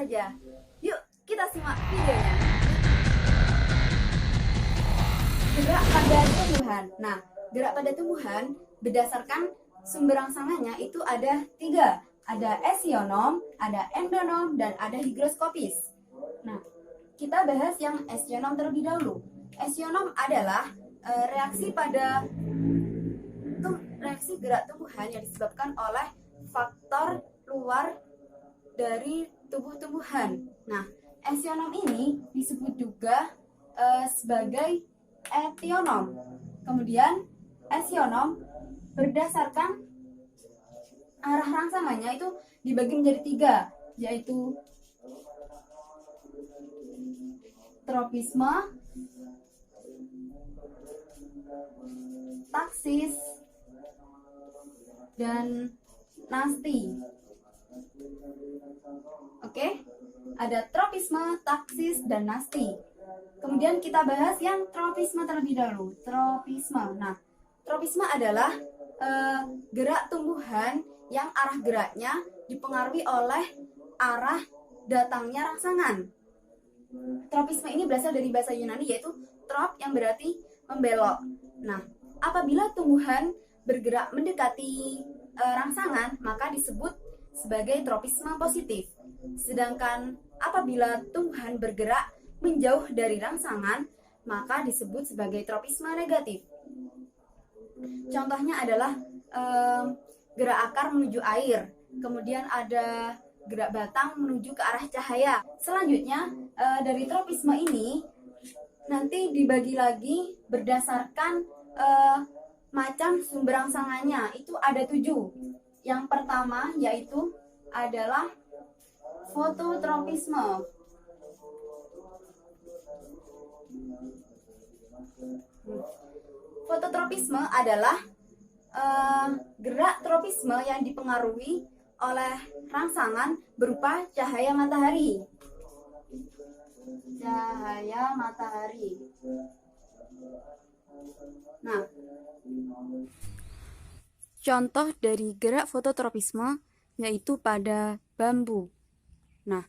saja. Yuk, kita simak videonya. Gerak pada tumbuhan. Nah, gerak pada tumbuhan berdasarkan sumber rangsangannya itu ada 3. Ada esionom, ada endonom, dan ada higroskopis. Nah, kita bahas yang esionom terlebih dahulu. Esionom adalah reaksi gerak tumbuhan yang disebabkan oleh faktor luar dari tubuh tumbuhan. Nah, esionom ini disebut juga sebagai etionom. Kemudian esionom berdasarkan arah rangsangannya itu dibagi menjadi 3, yaitu tropisme, taksis, dan nasti. Oke, ada tropisme, taksis, dan nasti. Kemudian kita bahas yang tropisme terlebih dahulu. Tropisme. Nah, tropisme adalah gerak tumbuhan yang arah geraknya dipengaruhi oleh arah datangnya rangsangan. Tropisme ini berasal dari bahasa Yunani, yaitu trop yang berarti membelok. Nah, apabila tumbuhan bergerak mendekati rangsangan, maka disebut sebagai tropisme positif. Sedangkan apabila tumbuhan bergerak menjauh dari rangsangan, maka disebut sebagai tropisme negatif. Contohnya adalah gerak akar menuju air, kemudian ada gerak batang menuju ke arah cahaya. Selanjutnya dari tropisme ini nanti dibagi lagi berdasarkan macam sumber rangsangannya. Itu ada 7. Yang pertama yaitu adalah fototropisme. Fototropisme adalah gerak tropisme yang dipengaruhi oleh rangsangan berupa cahaya matahari. Cahaya matahari. Nah, contoh dari gerak fototropisme yaitu pada bambu. Nah,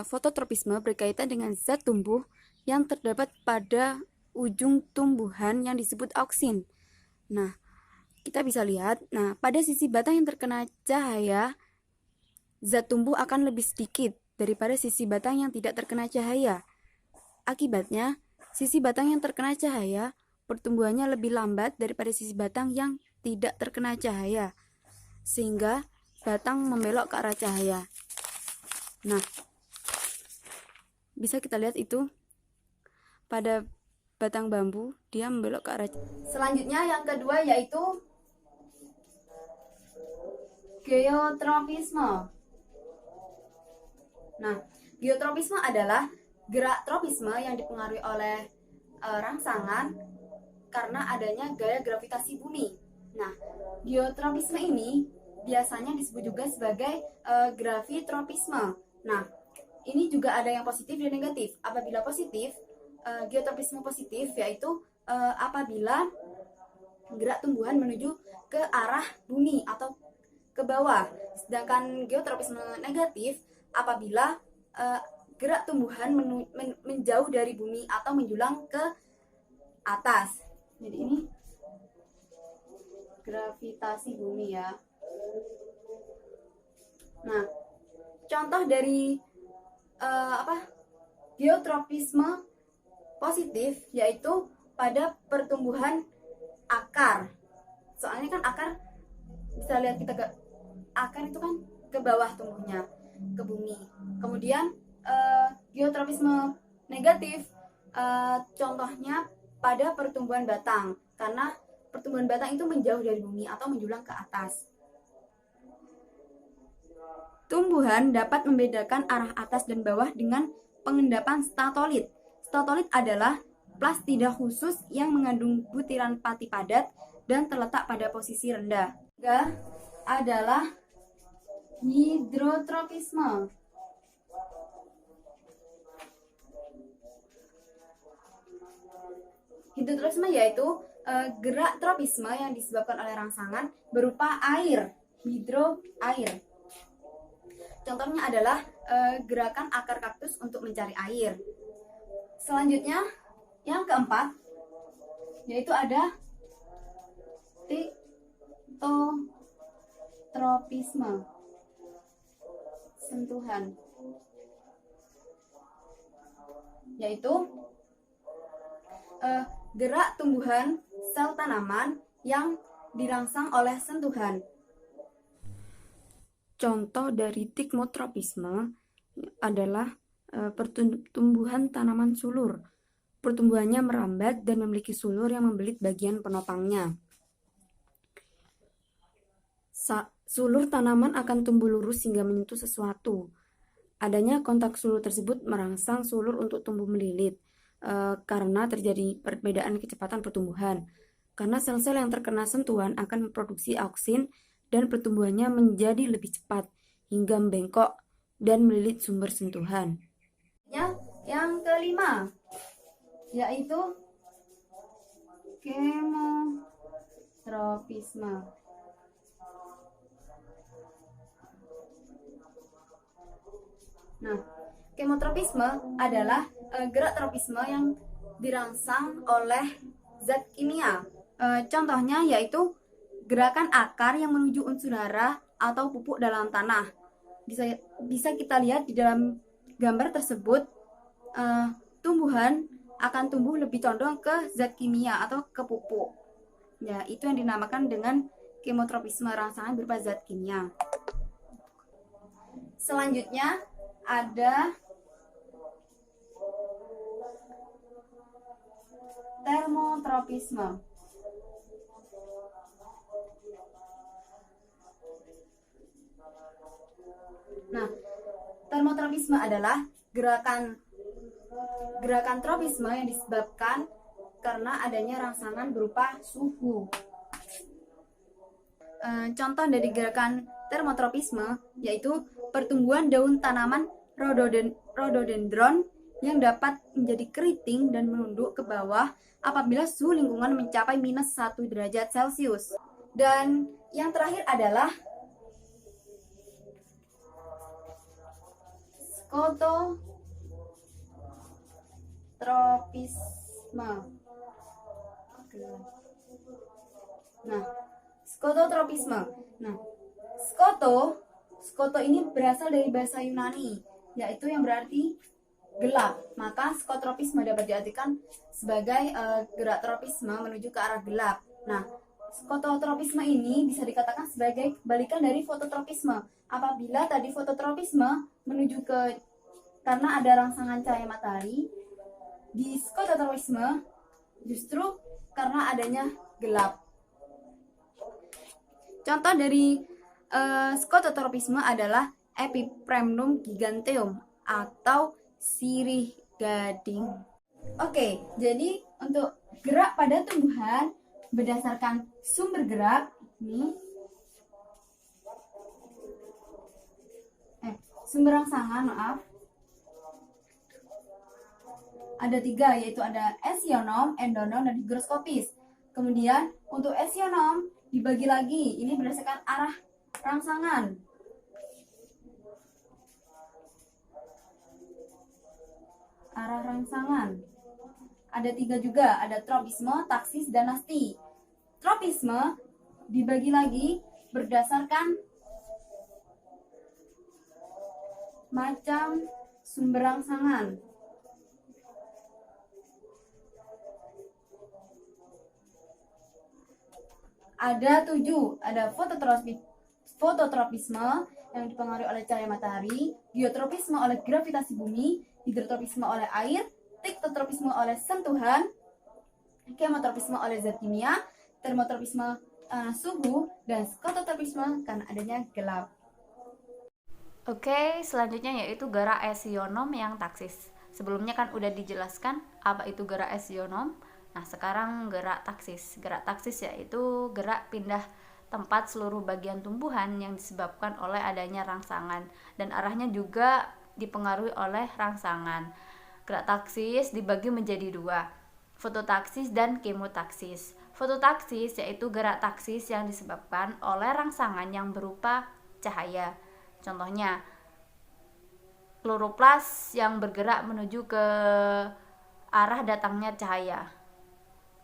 fototropisme berkaitan dengan zat tumbuh yang terdapat pada ujung tumbuhan yang disebut auksin. Nah, kita bisa lihat, pada sisi batang yang terkena cahaya, zat tumbuh akan lebih sedikit daripada sisi batang yang tidak terkena cahaya. Akibatnya, sisi batang yang terkena cahaya, pertumbuhannya lebih lambat daripada sisi batang yang tidak terkena cahaya, sehingga batang membelok ke arah cahaya. Nah, bisa kita lihat itu pada batang bambu, dia membelok ke arah. Selanjutnya yang kedua yaitu geotropisme. Nah, geotropisme adalah gerak tropisme yang dipengaruhi oleh rangsangan karena adanya gaya gravitasi bumi. Nah, geotropisme ini biasanya disebut juga sebagai gravitropisme. Nah, ini juga ada yang positif dan negatif. Apabila positif, geotropisme positif yaitu apabila gerak tumbuhan menuju ke arah bumi atau ke bawah. Sedangkan geotropisme negatif apabila gerak tumbuhan menjauh dari bumi atau menjulang ke atas. Jadi ini gravitasi bumi ya. Nah, contoh dari geotropisme positif yaitu pada pertumbuhan akar. Soalnya kan akar, bisa lihat kita akar itu kan ke bawah tumbuhnya, ke bumi. Kemudian geotropisme negatif contohnya pada pertumbuhan batang, karena pertumbuhan batang itu menjauh dari bumi atau menjulang ke atas. Tumbuhan dapat membedakan arah atas dan bawah dengan pengendapan statolit. Statolit adalah plastida khusus yang mengandung butiran pati padat dan terletak pada posisi rendah. Ketiga adalah hidrotropisme. Hidrotropisme yaitu gerak tropisme yang disebabkan oleh rangsangan berupa air, air. Contohnya adalah gerakan akar kaktus untuk mencari air. Selanjutnya, yang keempat, yaitu ada tiktotropisme, sentuhan, yaitu gerak tumbuhan sel tanaman yang dirangsang oleh sentuhan. Contoh dari tiktotropisme adalah pertumbuhan tanaman sulur. Pertumbuhannya merambat dan memiliki sulur yang membelit bagian penopangnya. Sulur tanaman akan tumbuh lurus hingga menyentuh sesuatu. Adanya kontak sulur tersebut merangsang sulur untuk tumbuh melilit karena terjadi perbedaan kecepatan pertumbuhan. Karena sel-sel yang terkena sentuhan akan memproduksi auksin dan pertumbuhannya menjadi lebih cepat hingga membengkok dan melilit sumber sentuhan. Yang kelima, yaitu kemotropisme. Nah, kemotropisme adalah gerak tropisme yang dirangsang oleh zat kimia. Contohnya yaitu gerakan akar yang menuju unsur hara atau pupuk dalam tanah. Bisa kita lihat di dalam gambar tersebut, tumbuhan akan tumbuh lebih condong ke zat kimia atau ke pupuk. Ya, itu yang dinamakan dengan kemotropisme, rangsangan berupa zat kimia. Selanjutnya ada termotropisme. Nah, termotropisme adalah gerakan tropisme yang disebabkan karena adanya rangsangan berupa suhu. Contoh dari gerakan termotropisme yaitu pertumbuhan daun tanaman rhododendron yang dapat menjadi keriting dan menunduk ke bawah apabila suhu lingkungan mencapai minus 1 derajat Celcius. Dan yang terakhir adalah skototropisme. Nah, skototropisme. Nah, skoto ini berasal dari bahasa Yunani, yaitu yang berarti gelap. Maka skotropisme dapat diartikan sebagai gerak tropisme menuju ke arah gelap. Nah, skototropisme ini bisa dikatakan sebagai kebalikan dari fototropisme. Apabila tadi fototropisme menuju ke karena ada rangsangan cahaya matahari, di skototropisme justru karena adanya gelap. Contoh dari skototropisme adalah Epipremnum giganteum atau sirih gading. Oke, jadi untuk gerak pada tumbuhan berdasarkan sumber gerak ini sumber rangsangan, ada 3, yaitu ada esionom, endonom, dan higroskopis. Kemudian untuk esionom dibagi lagi, ini berdasarkan arah rangsangan. Arah rangsangan ada 3 juga, ada tropisme, taksis, dan nasti. Tropisme dibagi lagi berdasarkan macam sumber rangsangan. Ada 7, ada fototropisme yang dipengaruhi oleh cahaya matahari, geotropisme oleh gravitasi bumi, hidrotropisme oleh air, tiktotropisme oleh sentuhan, kemotropisme oleh zat kimia, termotropisme suhu, dan skototropisme karena adanya gelap. Oke, selanjutnya yaitu gerak esionom yang taksis. Sebelumnya kan udah dijelaskan apa itu gerak esionom. Nah, sekarang gerak taksis. Gerak taksis yaitu gerak pindah tempat seluruh bagian tumbuhan yang disebabkan oleh adanya rangsangan dan arahnya juga dipengaruhi oleh rangsangan. Gerak taksis dibagi menjadi 2, fototaksis dan kemotaksis. Fototaksis yaitu gerak taksis yang disebabkan oleh rangsangan yang berupa cahaya. Contohnya, kloroplas yang bergerak menuju ke arah datangnya cahaya.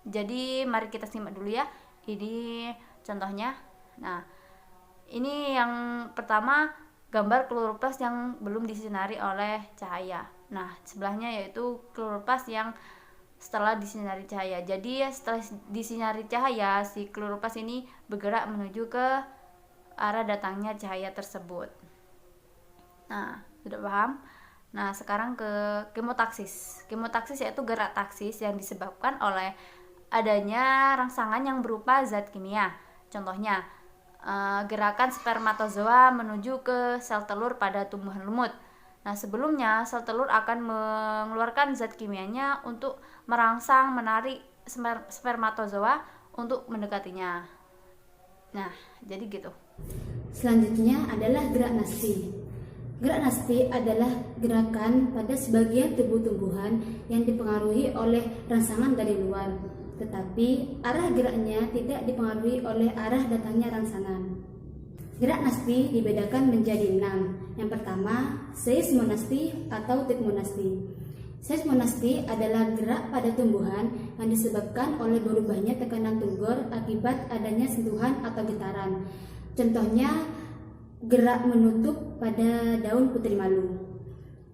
Jadi mari kita simak dulu ya. Ini contohnya. Nah, ini yang pertama gambar kloroplas yang belum disinari oleh cahaya. Nah, sebelahnya yaitu kloroplas yang setelah disinari cahaya. Jadi setelah disinari cahaya, si kloroplas ini bergerak menuju ke arah datangnya cahaya tersebut. Nah, sudah paham? Nah, sekarang ke kemotaksis. Kemotaksis yaitu gerak taksis yang disebabkan oleh adanya rangsangan yang berupa zat kimia. Contohnya, gerakan spermatozoa menuju ke sel telur pada tumbuhan lumut. Nah, sebelumnya sel telur akan mengeluarkan zat kimianya untuk merangsang, menarik spermatozoa untuk mendekatinya. Nah, jadi gitu. Selanjutnya adalah gerak nasti. Gerak nasti adalah gerakan pada sebagian tubuh tumbuhan yang dipengaruhi oleh rangsangan dari luar, tetapi arah geraknya tidak dipengaruhi oleh arah datangnya rangsangan. Gerak nasti dibedakan menjadi 6. Yang pertama, seismonasti atau tekmonasti. Seismonasti adalah gerak pada tumbuhan yang disebabkan oleh berubahnya tekanan tunggor akibat adanya sentuhan atau getaran. Contohnya, gerak menutup pada daun putri malu.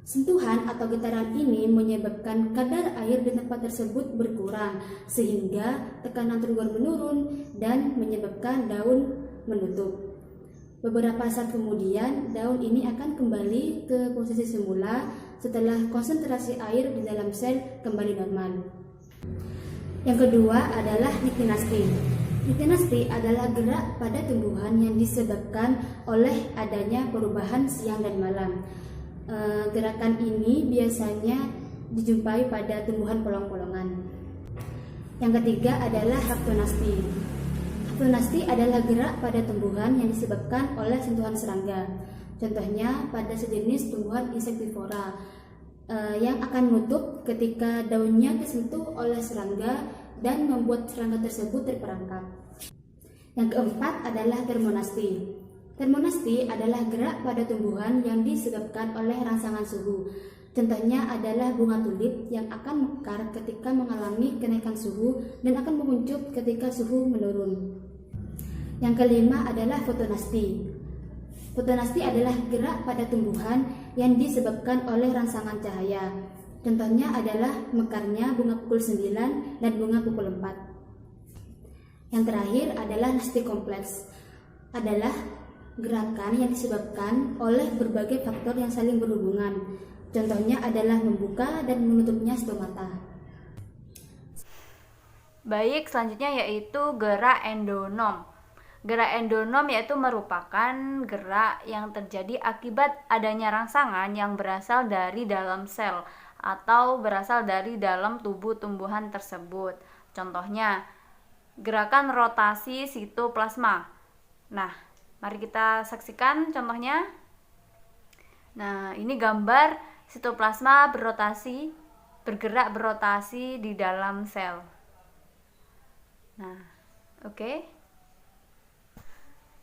Sentuhan atau getaran ini menyebabkan kadar air di tempat tersebut berkurang, sehingga tekanan tunggor menurun dan menyebabkan daun menutup. Beberapa saat kemudian, daun ini akan kembali ke posisi semula setelah konsentrasi air di dalam sel kembali normal. Yang kedua adalah niktinasti. Niktinasti adalah gerak pada tumbuhan yang disebabkan oleh adanya perubahan siang dan malam. Gerakan ini biasanya dijumpai pada tumbuhan polong-polongan. Yang ketiga adalah haptonasti. Haptonasti adalah gerak pada tumbuhan yang disebabkan oleh sentuhan serangga. Contohnya pada sejenis tumbuhan insektivora yang akan menutup ketika daunnya tersentuh oleh serangga dan membuat serangga tersebut terperangkap. Yang keempat adalah termonasti. Termonasti adalah gerak pada tumbuhan yang disebabkan oleh rangsangan suhu. Contohnya adalah bunga tulip yang akan mekar ketika mengalami kenaikan suhu dan akan menguncup ketika suhu menurun. Yang kelima adalah fotonasti. Fotonasti adalah gerak pada tumbuhan yang disebabkan oleh rangsangan cahaya. Contohnya adalah mekarnya bunga pukul 9 dan bunga pukul 4. Yang terakhir adalah nasti kompleks. Adalah gerakan yang disebabkan oleh berbagai faktor yang saling berhubungan. Contohnya adalah membuka dan menutupnya stomata. Baik, selanjutnya yaitu gerak endonom. Gerak endonom yaitu merupakan gerak yang terjadi akibat adanya rangsangan yang berasal dari dalam sel atau berasal dari dalam tubuh tumbuhan tersebut. Contohnya, gerakan rotasi sitoplasma. Nah, mari kita saksikan contohnya. Nah, ini gambar sitoplasma bergerak berotasi di dalam sel. Nah, oke.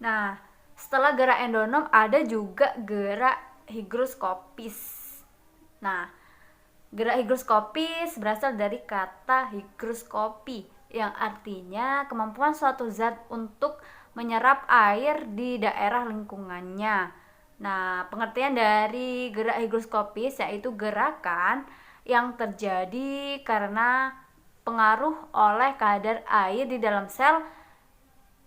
Nah, setelah gerak endonom ada juga gerak higroskopis. Nah, gerak higroskopis berasal dari kata higroskopi yang artinya kemampuan suatu zat untuk menyerap air di daerah lingkungannya. Nah, pengertian dari gerak higroskopis yaitu gerakan yang terjadi karena pengaruh oleh kadar air di dalam sel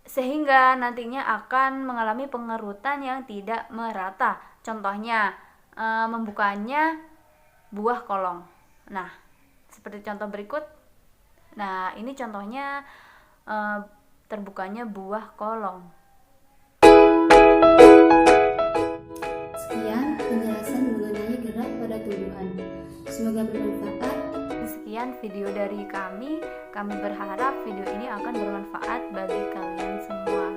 sehingga nantinya akan mengalami pengerutan yang tidak merata. Contohnya, membukanya buah kolong. Nah, seperti contoh berikut. Nah, ini contohnya terbukanya buah kolong. Sekian penjelasan mengenai gerak pada tumbuhan. Semoga bermanfaat. Sekian video dari kami. Kami berharap video ini akan bermanfaat bagi kalian semua.